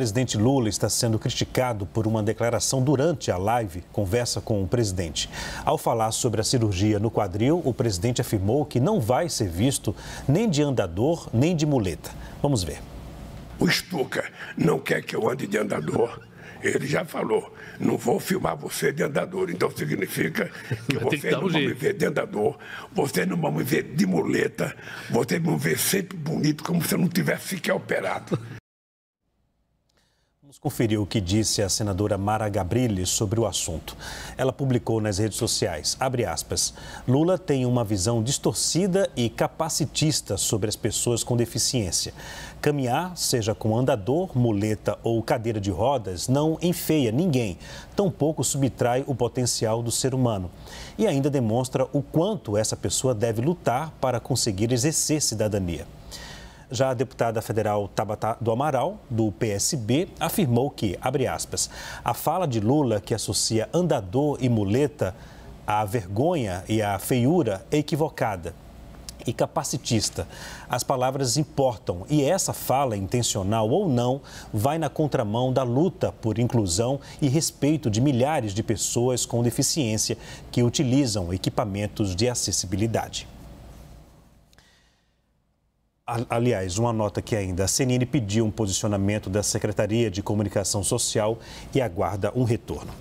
presidente Lula está sendo criticado por uma declaração durante a live Conversa com o Presidente. Ao falar sobre a cirurgia no quadril, o presidente afirmou que não vai ser visto nem de andador, nem de muleta. Vamos ver. O Stuka não quer que eu ande de andador. Ele já falou, não vou filmar você de andador, então significa que vocês não vão me ver de andador, vocês não vão me ver de muleta, vocês vão me ver sempre bonito, como se eu não tivesse sequer operado. Vamos conferir o que disse a senadora Mara Gabrilli sobre o assunto. Ela publicou nas redes sociais, abre aspas, Lula tem uma visão distorcida e capacitista sobre as pessoas com deficiência. Caminhar, seja com andador, muleta ou cadeira de rodas, não enfeia ninguém, tampouco subtrai o potencial do ser humano. E ainda demonstra o quanto essa pessoa deve lutar para conseguir exercer cidadania. Já a deputada federal Tabata do Amaral, do PSB, afirmou que, abre aspas, a fala de Lula que associa andador e muleta à vergonha e à feiura é equivocada e capacitista. As palavras importam e essa fala, intencional ou não, vai na contramão da luta por inclusão e respeito de milhares de pessoas com deficiência que utilizam equipamentos de acessibilidade. Aliás, uma nota aqui ainda, a CNN pediu um posicionamento da Secretaria de Comunicação Social e aguarda um retorno.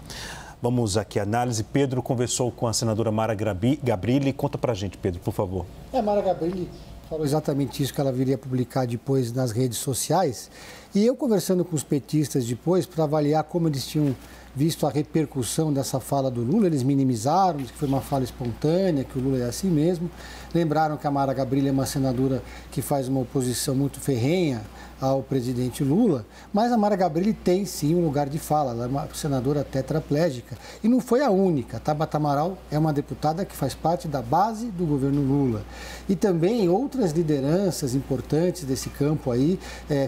Vamos aqui à análise. Pedro conversou com a senadora Mara Gabrilli. Conta pra gente, Pedro, por favor. A Mara Gabrilli falou exatamente isso que ela viria publicar depois nas redes sociais. E eu conversando com os petistas depois para avaliar como eles tinham visto a repercussão dessa fala do Lula, eles minimizaram, que foi uma fala espontânea, que o Lula é assim mesmo. Lembraram que a Mara Gabrilli é uma senadora que faz uma oposição muito ferrenha ao presidente Lula, mas a Mara Gabrilli tem sim um lugar de fala, ela é uma senadora tetraplégica e não foi a única. A Tabata Amaral é uma deputada que faz parte da base do governo Lula e também outras lideranças importantes desse campo aí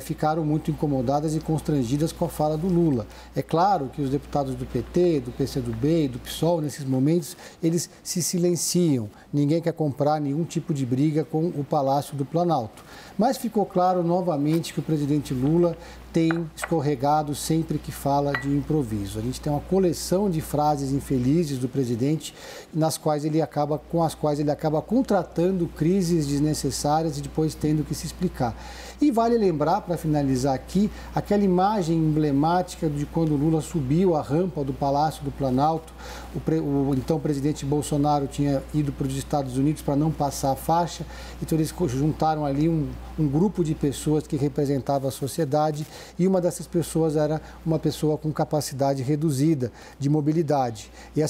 ficaram muito incomodadas e constrangidas com a fala do Lula. É claro que os deputados do PT, do PCdoB e do PSOL, nesses momentos, eles se silenciam, ninguém quer comprar nenhum tipo de briga com o Palácio do Planalto. Mas ficou claro novamente que o presidente Lula tem escorregado sempre que fala de improviso. A gente tem uma coleção de frases infelizes do presidente com as quais ele acaba contratando crises desnecessárias e depois tendo que se explicar. E vale lembrar, para finalizar aqui, aquela imagem emblemática de quando Lula subiu a rampa do Palácio do Planalto. O então presidente Bolsonaro tinha ido para os Estados Unidos para não passar a faixa, então eles juntaram ali um grupo de pessoas que representava a sociedade e uma dessas pessoas era uma pessoa com capacidade reduzida de mobilidade. E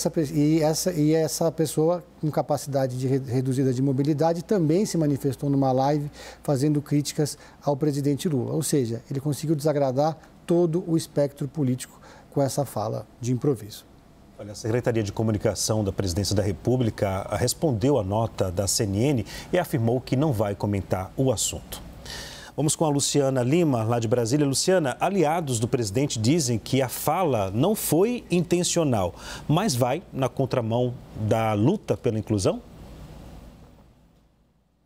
essa pessoa com capacidade reduzida de mobilidade também se manifestou numa live fazendo críticas ao presidente Lula. Ou seja, ele conseguiu desagradar todo o espectro político com essa fala de improviso. Olha, a Secretaria de Comunicação da Presidência da República respondeu à nota da CNN e afirmou que não vai comentar o assunto. Vamos com a Luciana Lima, lá de Brasília. Luciana, aliados do presidente dizem que a fala não foi intencional, mas vai na contramão da luta pela inclusão?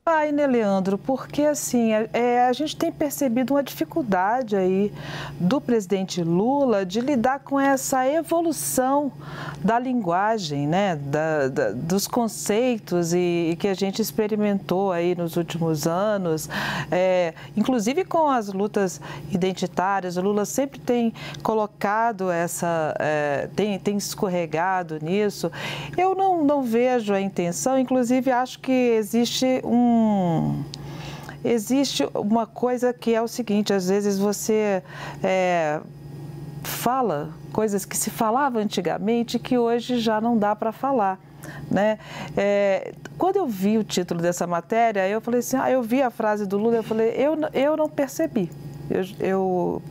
Vai, né, Leandro? Porque, assim, a gente tem percebido uma dificuldade aí do presidente Lula de lidar com essa evolução da linguagem, né, dos conceitos e que a gente experimentou aí nos últimos anos, inclusive com as lutas identitárias. O Lula sempre tem colocado tem escorregado nisso. Eu não vejo a intenção, inclusive acho que existe uma coisa que é o seguinte, às vezes você fala coisas que se falava antigamente que hoje já não dá para falar, né? Quando eu vi o título dessa matéria, eu falei assim, eu vi a frase do Lula, eu falei, eu não percebi. Eu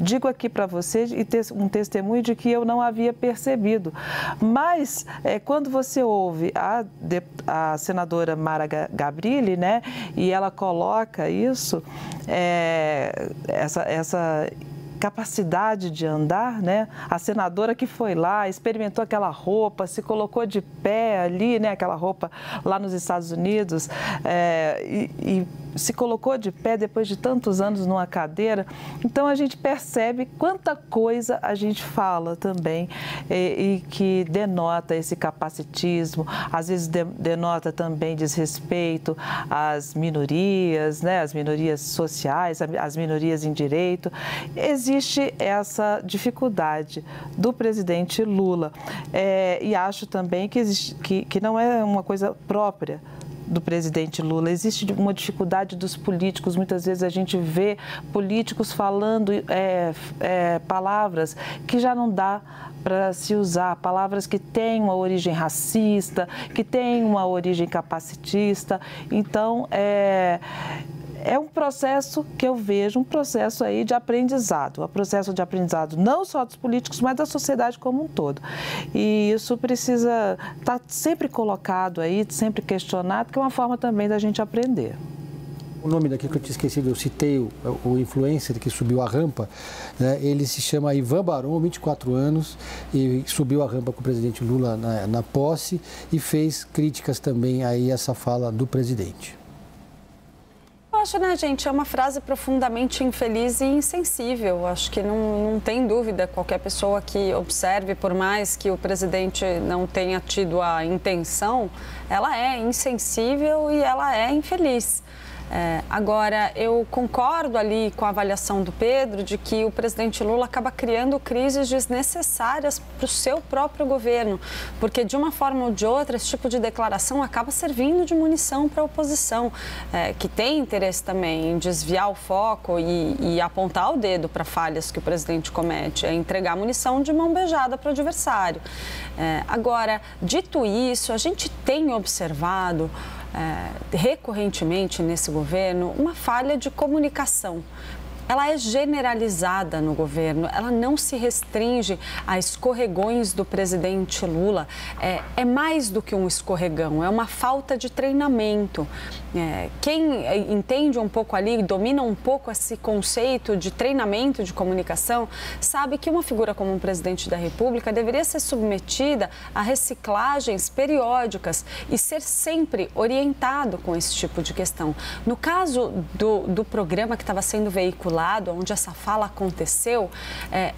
digo aqui para vocês e um testemunho de que eu não havia percebido. Mas, quando você ouve a senadora Mara Gabrilli, né, e ela coloca isso, essa capacidade de andar, né? A senadora que foi lá, experimentou aquela roupa, se colocou de pé ali, né? Aquela roupa lá nos Estados Unidos, e se colocou de pé depois de tantos anos numa cadeira, então a gente percebe quanta coisa a gente fala também e que denota esse capacitismo, às vezes denota também desrespeito às minorias, né, as minorias sociais, as minorias em direito. Existe essa dificuldade do presidente Lula e acho também que não é uma coisa própria do presidente Lula. Existe uma dificuldade dos políticos. Muitas vezes a gente vê políticos falando palavras que já não dá para se usar, palavras que têm uma origem racista, que têm uma origem capacitista. Então, é um processo que eu vejo, um processo aí de aprendizado, um processo de aprendizado não só dos políticos, mas da sociedade como um todo. E isso precisa estar sempre colocado aí, sempre questionado, porque é uma forma também da gente aprender. O nome daqui que eu tinha esquecido, eu citei o influencer que subiu a rampa, né? Ele se chama Ivan Barão, 24 anos, e subiu a rampa com o presidente Lula na posse e fez críticas também aí a essa fala do presidente. Eu acho, né, gente, é uma frase profundamente infeliz e insensível. Acho que não tem dúvida, qualquer pessoa que observe, por mais que o presidente não tenha tido a intenção, ela é insensível e ela é infeliz. Agora, eu concordo ali com a avaliação do Pedro de que o presidente Lula acaba criando crises desnecessárias para o seu próprio governo, porque de uma forma ou de outra esse tipo de declaração acaba servindo de munição para a oposição, que tem interesse também em desviar o foco e apontar o dedo para falhas que o presidente comete, entregar munição de mão beijada para o adversário. Agora, dito isso, a gente tem observado recorrentemente nesse governo uma falha de comunicação. Ela é generalizada no governo, ela não se restringe a escorregões do presidente Lula. É mais do que um escorregão, é uma falta de treinamento. Quem entende um pouco ali, domina um pouco esse conceito de treinamento de comunicação, sabe que uma figura como um presidente da República deveria ser submetida a reciclagens periódicas e ser sempre orientado com esse tipo de questão. No caso do programa que estava sendo veiculado, onde essa fala aconteceu,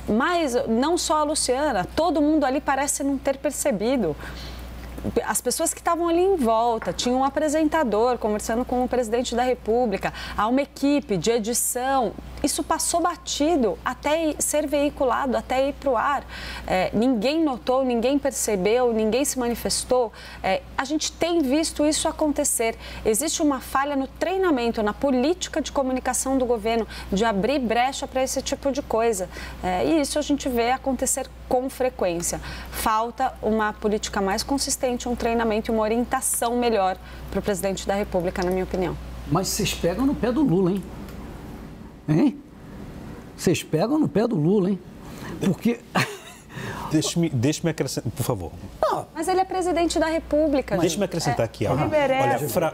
mas não só a Luciana, todo mundo ali parece não ter percebido. As pessoas que estavam ali em volta, tinha um apresentador conversando com o presidente da República, há uma equipe de edição, isso passou batido até ser veiculado, até ir para o ar. Ninguém notou, ninguém percebeu, ninguém se manifestou. A gente tem visto isso acontecer. Existe uma falha no treinamento, na política de comunicação do governo, de abrir brecha para esse tipo de coisa. E isso a gente vê acontecer com frequência. Falta uma política mais consistente, um treinamento e uma orientação melhor para o presidente da República, na minha opinião. Mas vocês pegam no pé do Lula, hein? Hein? Vocês pegam no pé do Lula, hein? Porque... Deixe-me acrescentar, por favor. Não, mas ele é presidente da República. Deixe-me acrescentar aqui. Ele merece. Olha,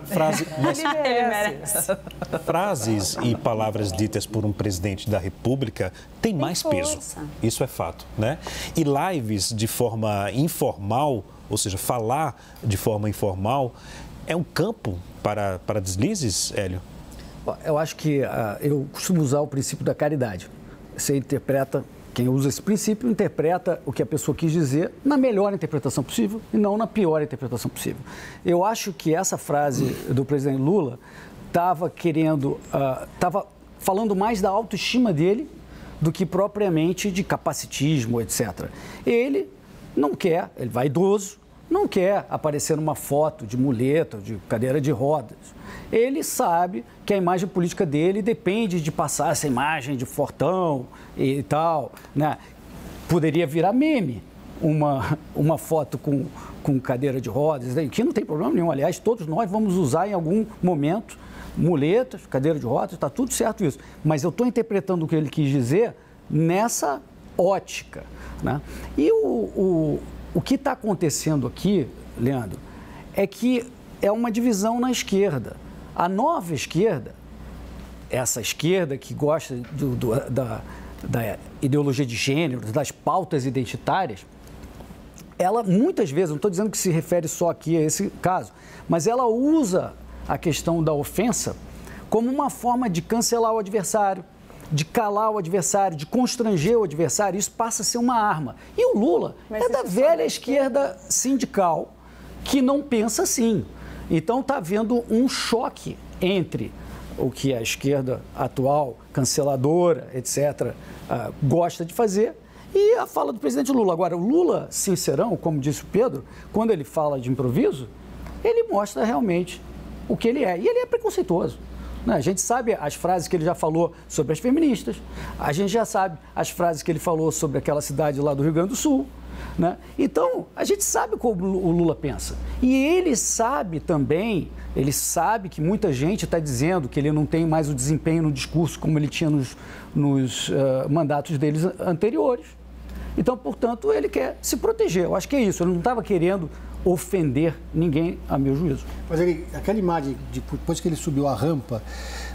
frases e palavras ditas por um presidente da República têm mais peso. Isso é fato, né? E lives de forma informal, ou seja, falar de forma informal, é um campo para deslizes, Hélio? Eu acho que eu costumo usar o princípio da caridade. Você interpreta... Quem usa esse princípio interpreta o que a pessoa quis dizer na melhor interpretação possível e não na pior interpretação possível. Eu acho que essa frase do presidente Lula estava falando mais da autoestima dele do que propriamente de capacitismo, etc. Ele não quer, ele vai vaidoso, não quer aparecer numa foto de muleta, de cadeira de rodas. Ele sabe que a imagem política dele depende de passar essa imagem de fortão e tal, né? Poderia virar meme uma foto com cadeira de rodas, que não tem problema nenhum. Aliás, todos nós vamos usar em algum momento muletas, cadeira de rodas, está tudo certo isso. Mas eu estou interpretando o que ele quis dizer nessa ótica, né? E o que está acontecendo aqui, Leandro, é que é uma divisão na esquerda. A nova esquerda, essa esquerda que gosta da ideologia de gênero, das pautas identitárias, ela muitas vezes, não estou dizendo que se refere só aqui a esse caso, mas ela usa a questão da ofensa como uma forma de cancelar o adversário, de calar o adversário, de constranger o adversário. Isso passa a ser uma arma. E o Lula é da velha esquerda sindical que não pensa assim. Então está havendo um choque entre o que a esquerda atual, canceladora, etc., gosta de fazer e a fala do presidente Lula. Agora, o Lula, sincerão, como disse o Pedro, quando ele fala de improviso, ele mostra realmente o que ele é. E ele é preconceituoso. A gente sabe as frases que ele já falou sobre as feministas, a gente já sabe as frases que ele falou sobre aquela cidade lá do Rio Grande do Sul, né? Então, a gente sabe como o Lula pensa. E ele sabe também, ele sabe que muita gente está dizendo que ele não tem mais o desempenho no discurso como ele tinha nos mandatos deles anteriores. Então, portanto, ele quer se proteger. Eu acho que é isso, ele não estava querendo ofender ninguém, a meu juízo. Mas aquela imagem, depois que ele subiu a rampa,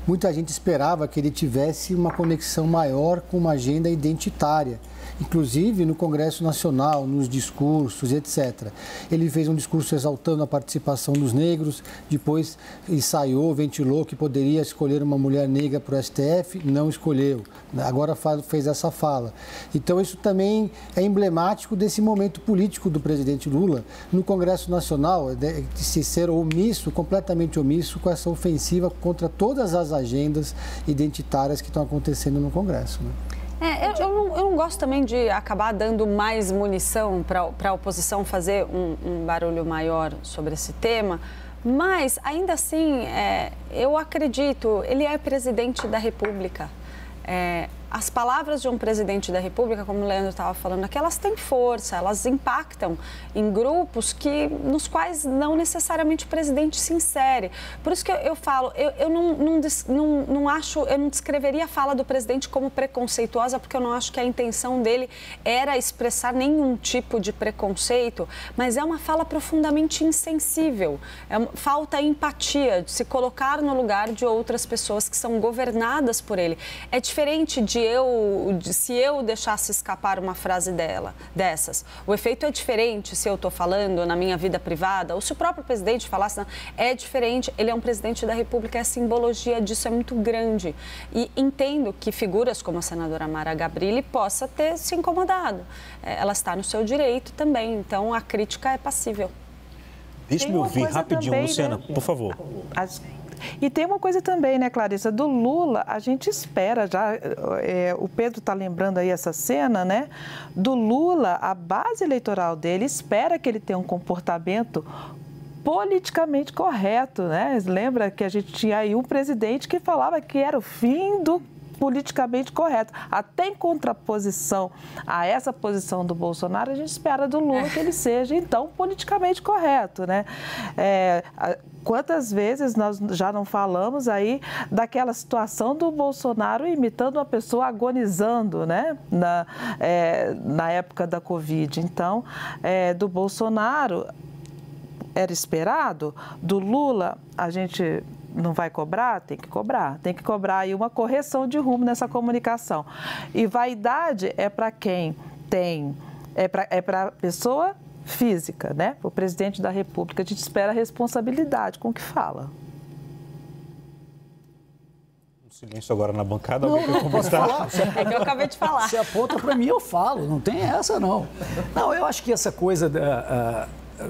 muita gente esperava que ele tivesse uma conexão maior com uma agenda identitária, inclusive no Congresso Nacional, nos discursos, etc. Ele fez um discurso exaltando a participação dos negros, depois ensaiou, ventilou que poderia escolher uma mulher negra para o STF, não escolheu. Agora fez essa fala. Então isso também é emblemático desse momento político do presidente Lula no Congresso Nacional, de se ser omisso, completamente omisso com essa ofensiva contra todas as agendas identitárias que estão acontecendo no Congresso, né? Eu não gosto também de acabar dando mais munição para a oposição fazer um barulho maior sobre esse tema, mas ainda assim, eu acredito, ele é presidente da República. As palavras de um presidente da República, como o Leandro estava falando aqui, elas têm força, elas impactam em grupos nos quais não necessariamente o presidente se insere. Por isso que eu falo, eu não descreveria a fala do presidente como preconceituosa, porque eu não acho que a intenção dele era expressar nenhum tipo de preconceito, mas é uma fala profundamente insensível. Falta empatia, de se colocar no lugar de outras pessoas que são governadas por ele. É diferente se eu deixasse escapar uma frase dessas. O efeito é diferente se eu estou falando na minha vida privada, ou se o próprio presidente falasse, é diferente. Ele é um presidente da República, a simbologia disso é muito grande. E entendo que figuras como a senadora Mara Gabrilli possa ter se incomodado. Ela está no seu direito também, então a crítica é passível. Deixa-me ouvir rapidinho, também, Luciana, né? Por favor. E tem uma coisa também, né, Clarissa? Do Lula, a gente espera já, o Pedro está lembrando aí essa cena, né? Do Lula, a base eleitoral dele espera que ele tenha um comportamento politicamente correto, né? Lembra que a gente tinha aí um presidente que falava que era o fim do politicamente correto. Até em contraposição a essa posição do Bolsonaro, a gente espera do Lula que ele seja, então, politicamente correto, né? Quantas vezes nós já não falamos aí daquela situação do Bolsonaro imitando uma pessoa agonizando, né? Na época da Covid. Então, do Bolsonaro era esperado, do Lula a gente não vai cobrar? Tem que cobrar aí uma correção de rumo nessa comunicação. E vaidade é para quem tem, é para a pessoa física, né? O presidente da República, a gente espera responsabilidade com o que fala. Silêncio agora na bancada. Não posso falar. É que eu acabei de falar. Se aponta para mim, eu falo. Não tem essa, não. Não, eu acho que essa coisa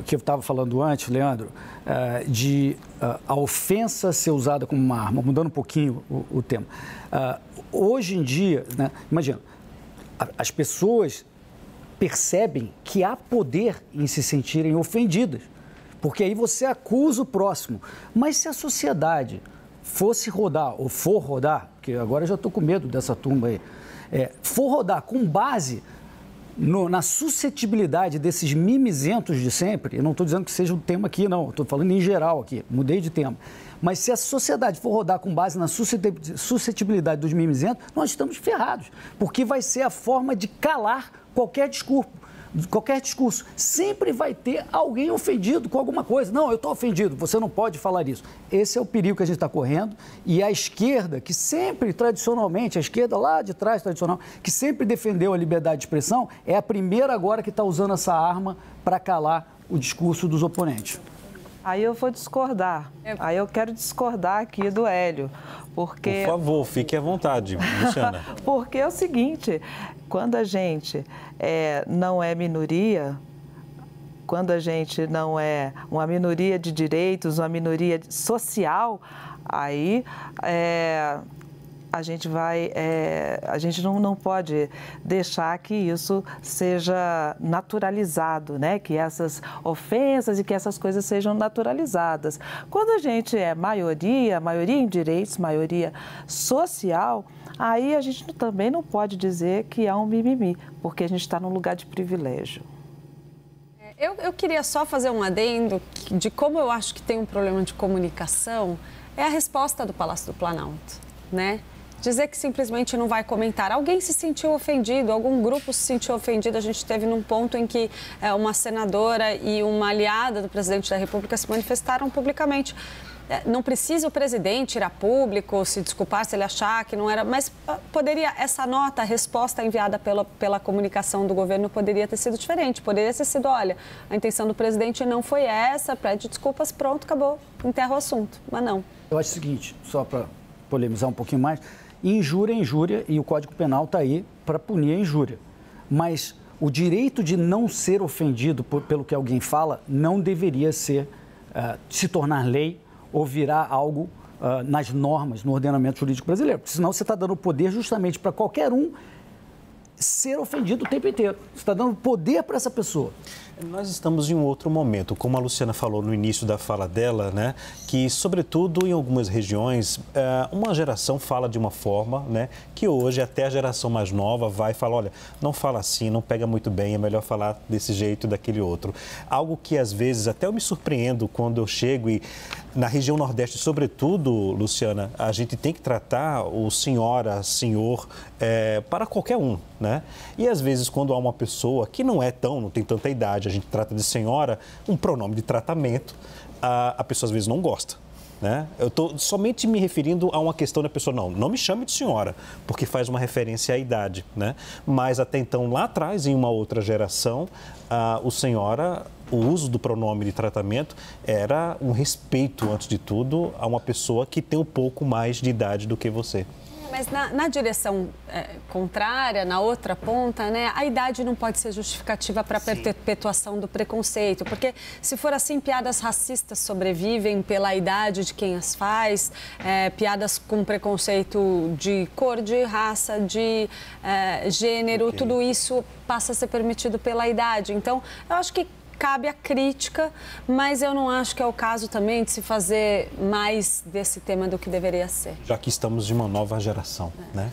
que eu estava falando antes, Leandro, de a ofensa ser usada como uma arma, mudando um pouquinho o tema. Hoje em dia, né, imagina, as pessoas percebem que há poder em se sentirem ofendidas, porque aí você acusa o próximo. Mas se a sociedade fosse rodar, ou for rodar, porque agora eu já estou com medo dessa turma aí, for rodar com base na suscetibilidade desses mimizentos de sempre, eu não estou dizendo que seja um tema aqui, não, estou falando em geral aqui, mudei de tema. Mas se a sociedade for rodar com base na suscetibilidade dos mimizentos, nós estamos ferrados, porque vai ser a forma de calar qualquer discurso. Sempre vai ter alguém ofendido com alguma coisa. Não, eu estou ofendido, você não pode falar isso. Esse é o perigo que a gente está correndo. E a esquerda, que sempre, tradicionalmente, a esquerda lá de trás, tradicional, que sempre defendeu a liberdade de expressão, é a primeira agora que está usando essa arma para calar o discurso dos oponentes. Aí eu vou discordar. Aí eu quero discordar aqui do Hélio, porque... Por favor, fique à vontade, Luciana. Porque é o seguinte, quando a gente não é minoria, quando a gente não é uma minoria de direitos, uma minoria social, aí a gente não pode deixar que isso seja naturalizado, né? Que essas ofensas e que essas coisas sejam naturalizadas. Quando a gente é maioria em direitos, maioria social, aí a gente também não pode dizer que há um mimimi, porque a gente está num lugar de privilégio. Eu queria só fazer um adendo de como eu acho que tem um problema de comunicação, é a resposta do Palácio do Planalto, né? Dizer que simplesmente não vai comentar. Alguém se sentiu ofendido, algum grupo se sentiu ofendido. A gente teve num ponto em que uma senadora e uma aliada do presidente da República se manifestaram publicamente. Não precisa o presidente ir a público, se desculpar se ele achar que não era... Mas poderia, essa nota, a resposta enviada pela comunicação do governo poderia ter sido diferente. Poderia ter sido, olha, a intenção do presidente não foi essa, pede desculpas, pronto, acabou, enterra o assunto. Mas não. Eu acho o seguinte, só para polemizar um pouquinho mais, injúria é injúria e o Código Penal está aí para punir a injúria. Mas o direito de não ser ofendido pelo que alguém fala não deveria se tornar lei ou virar algo nas normas, no ordenamento jurídico brasileiro. Porque senão você está dando poder justamente para qualquer um ser ofendido o tempo inteiro. Você está dando poder para essa pessoa. Nós estamos em um outro momento, como a Luciana falou no início da fala dela, né, que, sobretudo, em algumas regiões, uma geração fala de uma forma, né, que hoje até a geração mais nova vai falar, olha, não fala assim, não pega muito bem, é melhor falar desse jeito, daquele outro. Algo que, às vezes, até eu me surpreendo quando eu chego e, na região Nordeste, sobretudo, Luciana, a gente tem que tratar o senhora, senhor, para qualquer um, né? E, às vezes, quando há uma pessoa que não tem tanta idade, a gente trata de senhora, um pronome de tratamento, a pessoa às vezes não gosta, né? Eu estou somente me referindo a uma questão da pessoa, não me chame de senhora, porque faz uma referência à idade, né? Mas até então, lá atrás, em uma outra geração, o uso do pronome de tratamento era um respeito, antes de tudo, a uma pessoa que tem um pouco mais de idade do que você. Mas na direção contrária, na outra ponta, né, a idade não pode ser justificativa para a perpetuação do preconceito, porque se for assim, piadas racistas sobrevivem pela idade de quem as faz, piadas com preconceito de cor, de raça, de gênero, tudo isso passa a ser permitido pela idade. Então, eu acho que cabe a crítica, mas eu não acho que é o caso também de se fazer mais desse tema do que deveria ser. Já que estamos de uma nova geração, né?